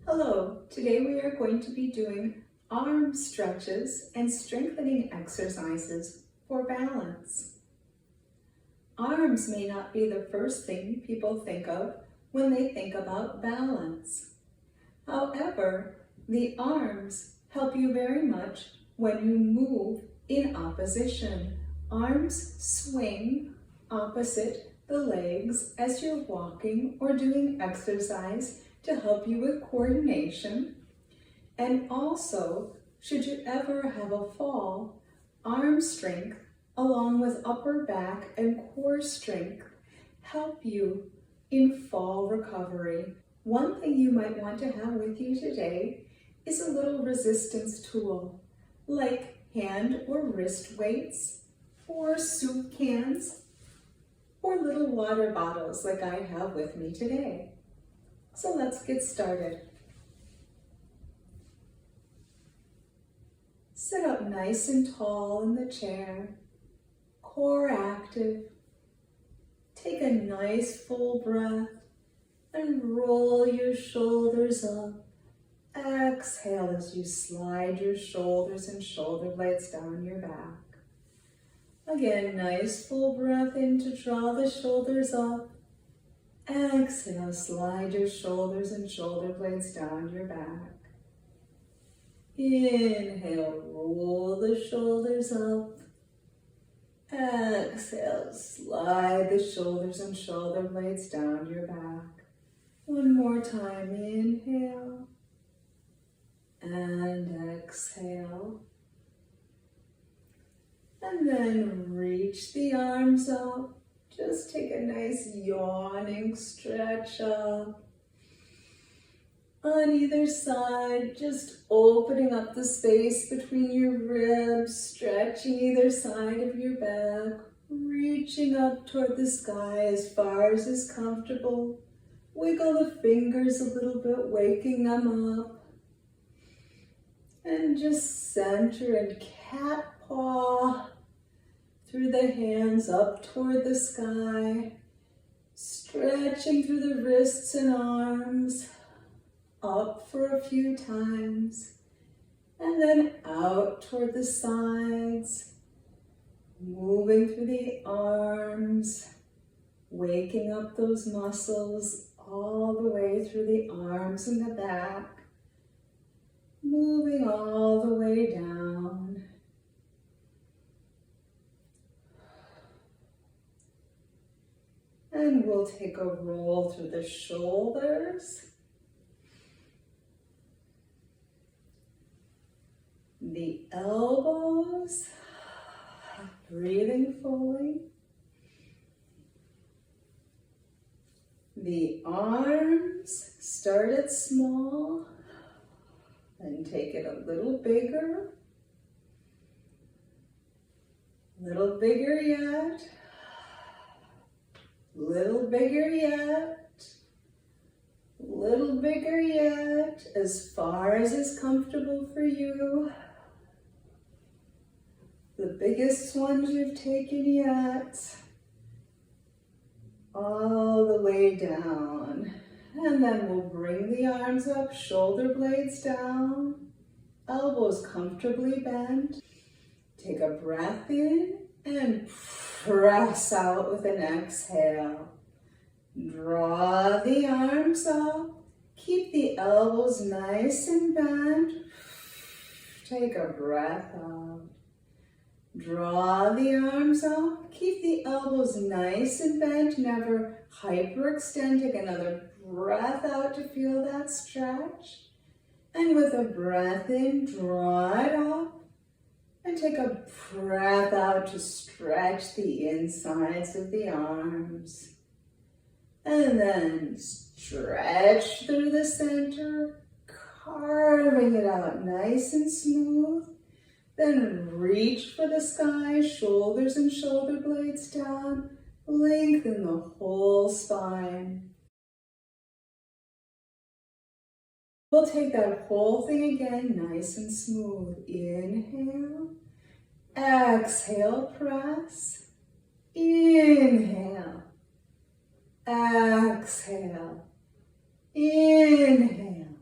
Hello, today we are going to be doing arm stretches and strengthening exercises for balance. Arms may not be the first thing people think of when they think about balance. However, the arms help you very much when you move in opposition. Arms swing opposite the legs as you're walking or doing exercise to help you with coordination. And also, should you ever have a fall, arm strength along with upper back and core strength help you in fall recovery. One thing you might want to have with you today is a little resistance tool, like hand or wrist weights, or soup cans, or little water bottles like I have with me today. So let's get started. Sit up nice and tall in the chair, core active. Take a nice full breath and roll your shoulders up. Exhale as you slide your shoulders and shoulder blades down your back. Again, nice full breath in to draw the shoulders up. Exhale, slide your shoulders and shoulder blades down your back. Inhale, roll the shoulders up. Exhale, slide the shoulders and shoulder blades down your back. One more time, inhale and exhale. And then reach the arms up. Just take a nice yawning stretch up. On either side, just opening up the space between your ribs, stretching either side of your back, reaching up toward the sky as far as is comfortable. Wiggle the fingers a little bit, waking them up. And just center and cat paw through the hands up toward the sky, stretching through the wrists and arms, up for a few times, and then out toward the sides, moving through the arms, waking up those muscles all the way through the arms and the back, moving all the way down. And we'll take a roll through the shoulders, the elbows, breathing fully, the arms, start it small, and take it a little bigger yet. Little bigger yet, as far as is comfortable for you. The biggest ones you've taken yet, all the way down. And then we'll bring the arms up, shoulder blades down, elbows comfortably bent. Take a breath in and press out with an exhale. Draw the arms up. Keep the elbows nice and bent. Take a breath out. Draw the arms up. Keep the elbows nice and bent. Never hyperextend. Take another breath out to feel that stretch. And with a breath in, draw it up. And take a breath out to stretch the insides of the arms. And then stretch through the center, carving it out nice and smooth. Then reach for the sky, shoulders and shoulder blades down. Lengthen the whole spine. We'll take that whole thing again, nice and smooth. Inhale. Exhale, press. Inhale. Exhale. Inhale.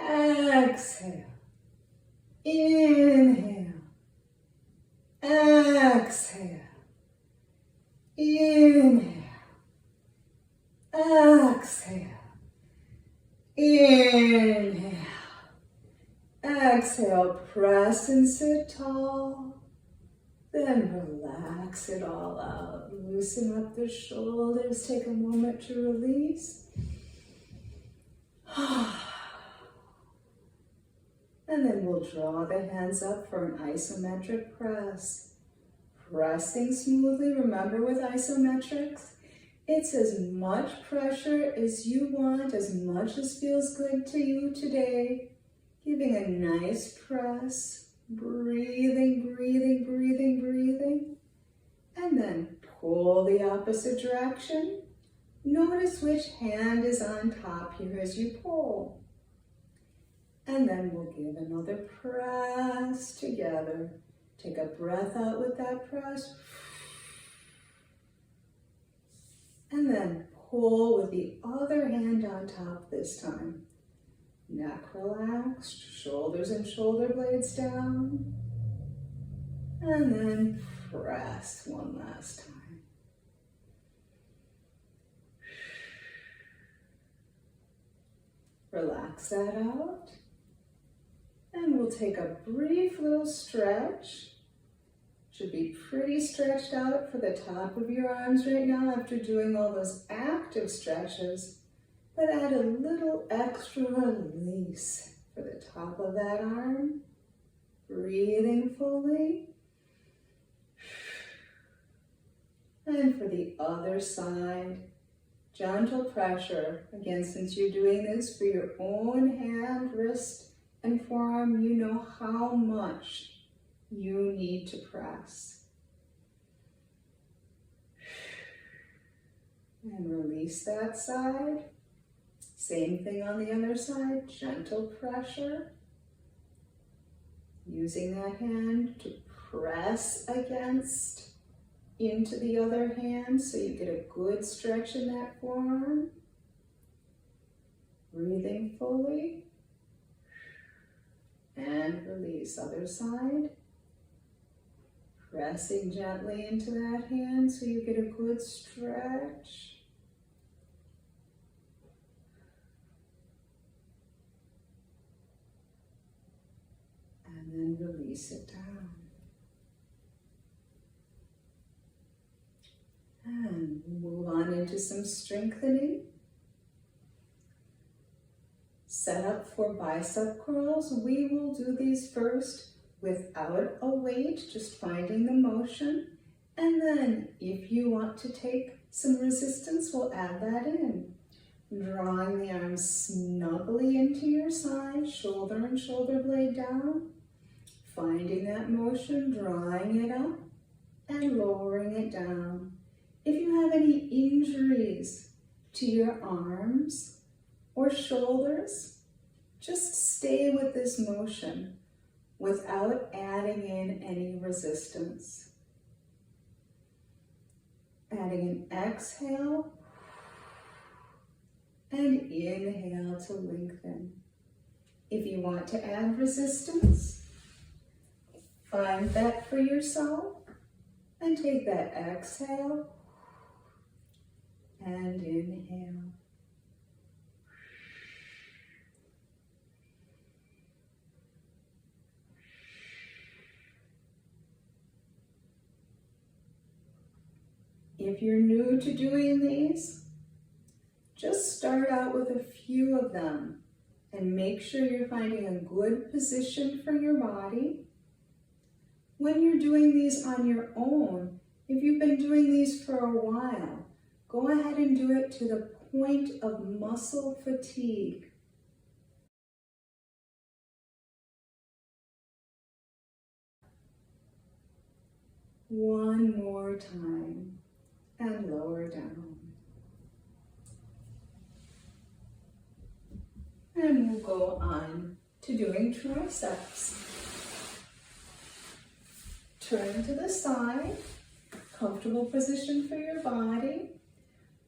Exhale. Inhale. Exhale. Inhale. Exhale. Inhale. Exhale, press and sit tall. Then relax it all out. Loosen up the shoulders. Take a moment to release. And then we'll draw the hands up for an isometric press. Pressing smoothly. Remember with isometrics, it's as much pressure as you want, as much as feels good to you today. Giving a nice press, breathing, breathing, breathing, breathing. And then pull the opposite direction. Notice which hand is on top here as you pull. And then we'll give another press together. Take a breath out with that press. And then pull with the other hand on top this time. Neck relaxed, shoulders and shoulder blades down. And then press one last time. Relax that out. And we'll take a brief little stretch. Should be pretty stretched out for the top of your arms right now after doing all those active stretches. But add a little extra release for the top of that arm. Breathing fully. And for the other side, gentle pressure. Again, since you're doing this for your own hand, wrist, and forearm, you know how much you need to press. And release that side. Same thing on the other side, gentle pressure. Using that hand to press against into the other hand so you get a good stretch in that forearm. Breathing fully. And release, other side. Pressing gently into that hand so you get a good stretch. And then release it down. And move on into some strengthening. Set up for bicep curls. We will do these first without a weight, just finding the motion. And then if you want to take some resistance, we'll add that in. Drawing the arms snugly into your side, shoulder and shoulder blade down. Finding that motion, drawing it up and lowering it down. If you have any injuries to your arms or shoulders, just stay with this motion without adding in any resistance. Adding an exhale and inhale to lengthen. If you want to add resistance, find that for yourself and take that exhale and inhale. If you're new to doing these, just start out with a few of them and make sure you're finding a good position for your body. When you're doing these on your own, if you've been doing these for a while, go ahead and do it to the point of muscle fatigue. One more time. And lower down. And we'll go on to doing triceps. Turn to the side, comfortable position for your body.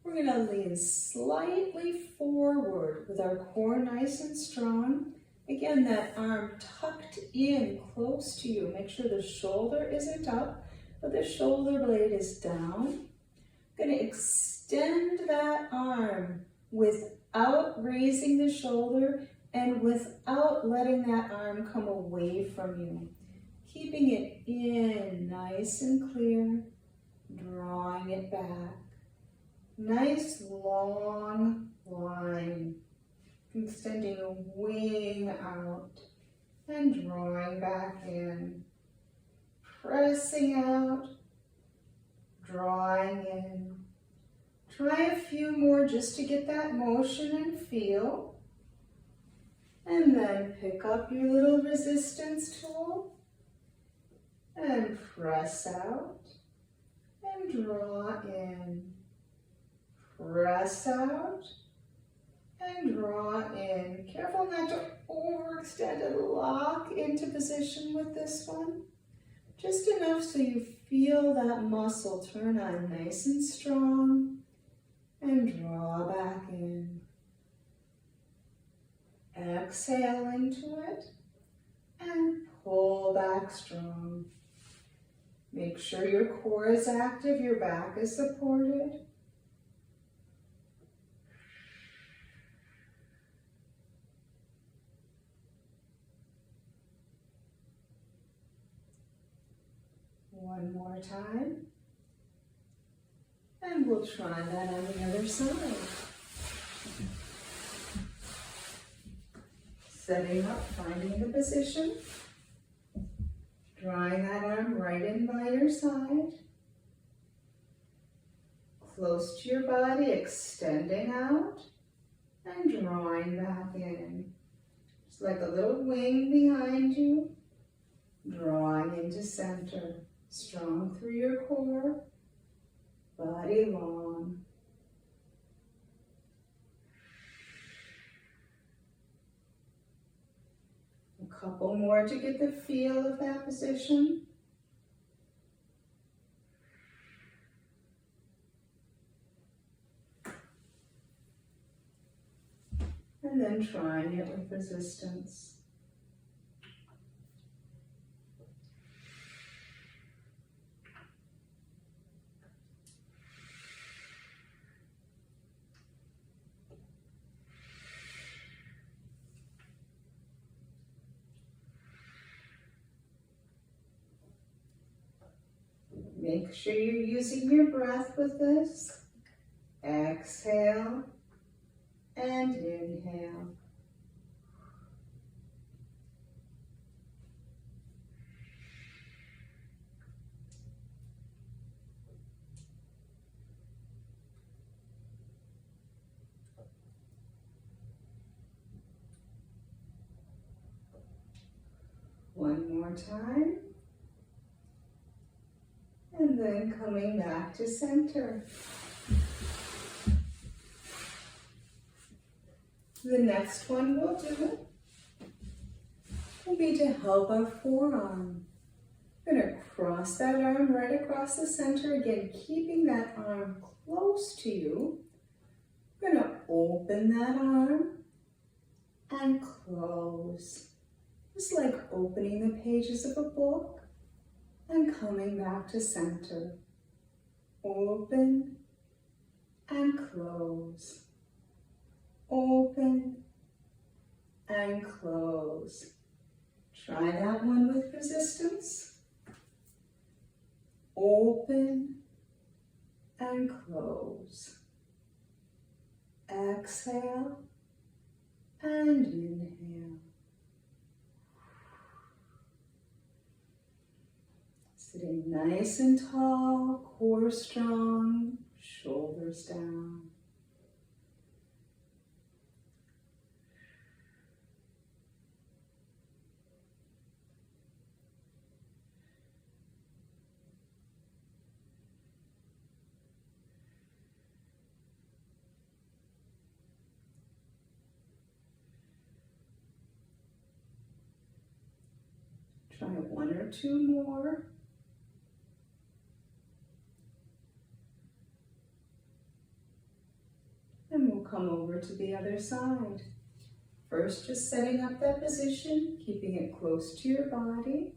We're going to lean slightly forward with our core nice and strong. Again, that arm tucked in close to you. Make sure the shoulder isn't up, but the shoulder blade is down. Going to extend that arm without raising the shoulder and without letting that arm come away from you. Keeping it in nice and clear, drawing it back. Nice long line. Extending a wing out and drawing back in. Pressing out, drawing in. Try a few more just to get that motion and feel. And then pick up your little resistance tool and press out and draw in. Press out and draw in. Careful not to overextend and lock into position with this one. Just enough so you feel that muscle turn on nice and strong and draw back in. Exhale into it and pull back strong. Make sure your core is active, your back is supported. One more time. And we'll try that on the other side. Setting up, finding the position. Drawing that arm right in by your side. Close to your body, extending out and drawing back in. Just like a little wing behind you. Drawing into center. Strong through your core, body long. A couple more to get the feel of that position. And then trying it with resistance. Make sure you're using your breath with this. Exhale and inhale. One more time. And then coming back to center. The next one we'll do will be to help our forearm. We're going to cross that arm right across the center. Again, keeping that arm close to you. We're going to open that arm and close. Just like opening the pages of a book. And coming back to center. Open and close. Open and close. Try that one with resistance. Open and close. Exhale and inhale. Sitting nice and tall, core strong, shoulders down. Try one or two more. And we'll come over to the other side. First, just setting up that position, keeping it close to your body.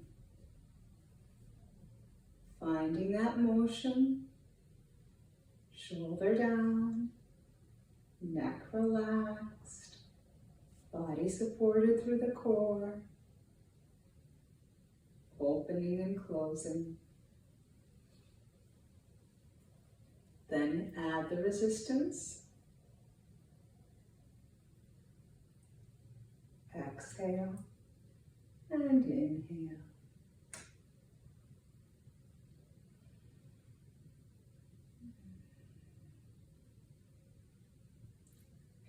Finding that motion. Shoulder down, neck relaxed, body supported through the core. Opening and closing. Then add the resistance. Exhale and inhale.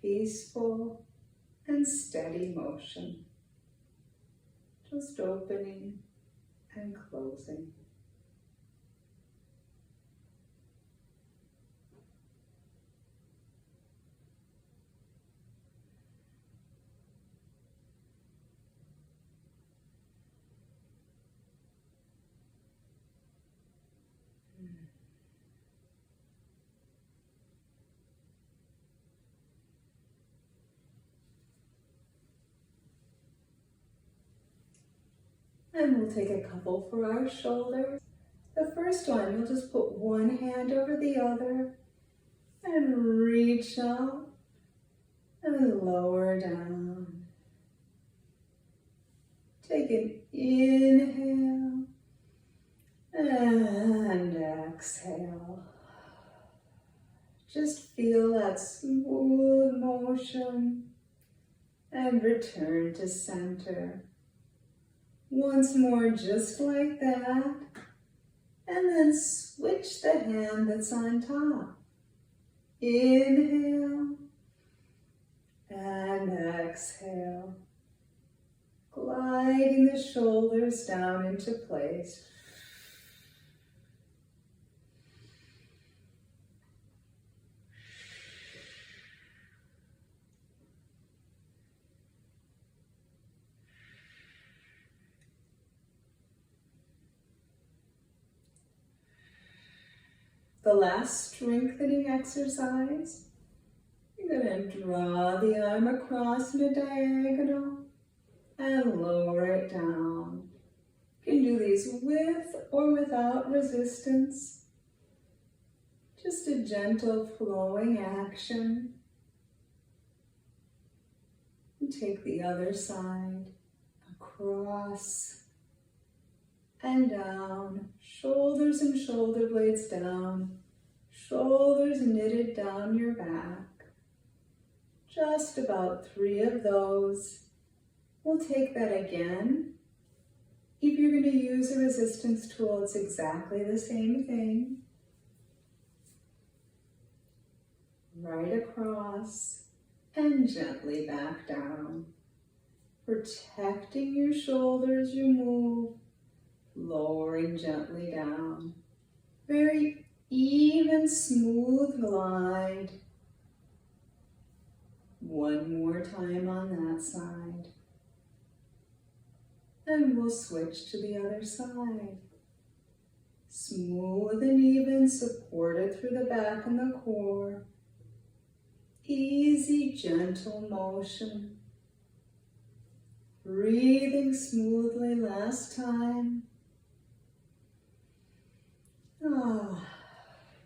Peaceful and steady motion. Just opening and closing. And we'll take a couple for our shoulders. The first one, you'll just put one hand over the other and reach out and lower down. Take an inhale and exhale. Just feel that smooth motion and return to center. Once more, just like that, and then switch the hand that's on top. Inhale and exhale, gliding the shoulders down into place. The last strengthening exercise, you're going to draw the arm across in a diagonal and lower it down. You can do these with or without resistance. Just a gentle flowing action. And take the other side across and down, shoulders and shoulder blades down, shoulders knitted down your back. Just about 3 of those. We'll take that again. If you're going to use a resistance tool, it's exactly the same thing. Right across and gently back down. Protecting your shoulders, you move. Lowering gently down. Very even, smooth glide. One more time on that side. And we'll switch to the other side. Smooth and even, supported through the back and the core. Easy, gentle motion. Breathing smoothly last time.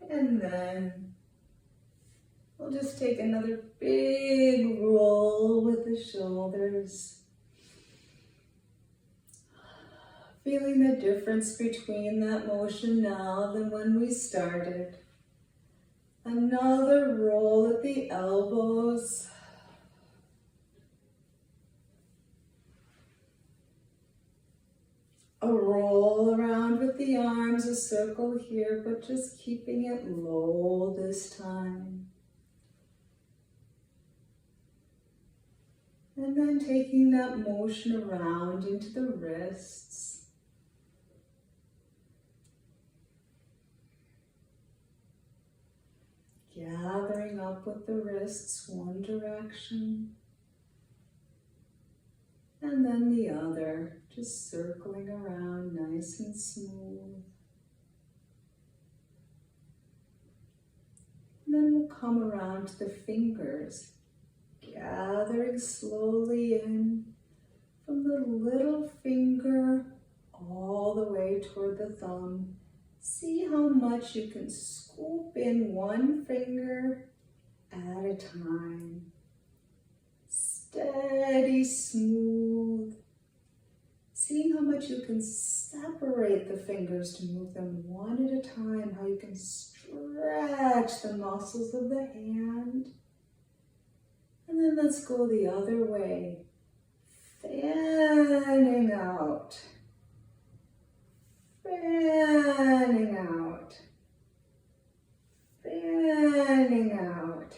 And then we'll just take another big roll with the shoulders. Feeling the difference between that motion now than when we started. Another roll at the elbows. A roll around with the arms, a circle here, but just keeping it low this time. And then taking that motion around into the wrists. Gathering up with the wrists one direction. And then the other, just circling around nice and smooth. And then we'll come around to the fingers, gathering slowly in from the little finger all the way toward the thumb. See how much you can scoop in one finger at a time. Steady, smooth. Seeing how much you can separate the fingers to move them one at a time, how you can stretch the muscles of the hand. And then let's go the other way. Fanning out. Fanning out. Fanning out.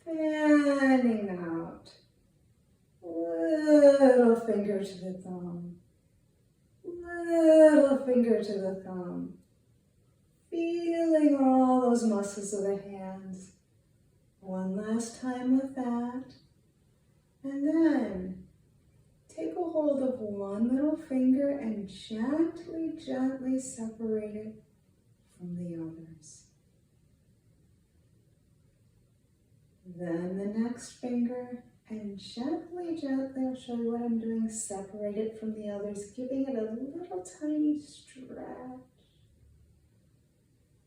Fanning out. Little finger to the thumb. Little finger to the thumb. Feeling all those muscles of the hands. One last time with that. And then take a hold of one little finger and gently, gently separate it from the others. Then the next finger, and gently, gently, I'll show you what I'm doing, separate it from the others, giving it a little tiny stretch.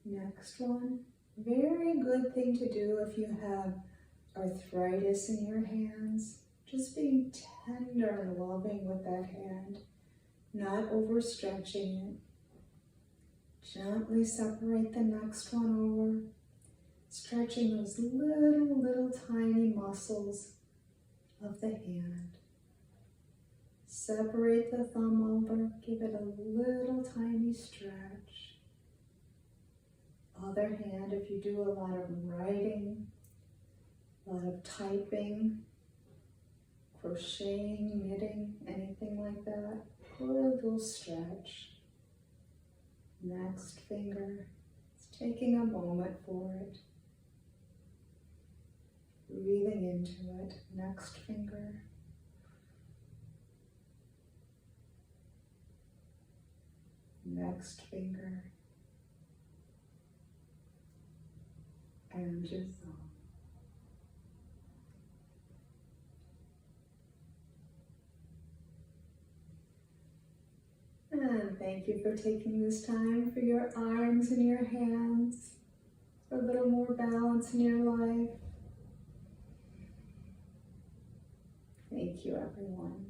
Next one, very good thing to do if you have arthritis in your hands. Just being tender and loving with that hand, not overstretching it. Gently separate the next one over, stretching those little tiny muscles of the hand. Separate the thumb over, give it a little tiny stretch. Other hand, if you do a lot of writing, a lot of typing, crocheting, knitting, anything like that, put a little stretch. Next finger, it's taking a moment for it. Breathing into it. Next finger. Next finger. And your thumb. And thank you for taking this time for your arms and your hands, for a little more balance in your life. Thank you, everyone.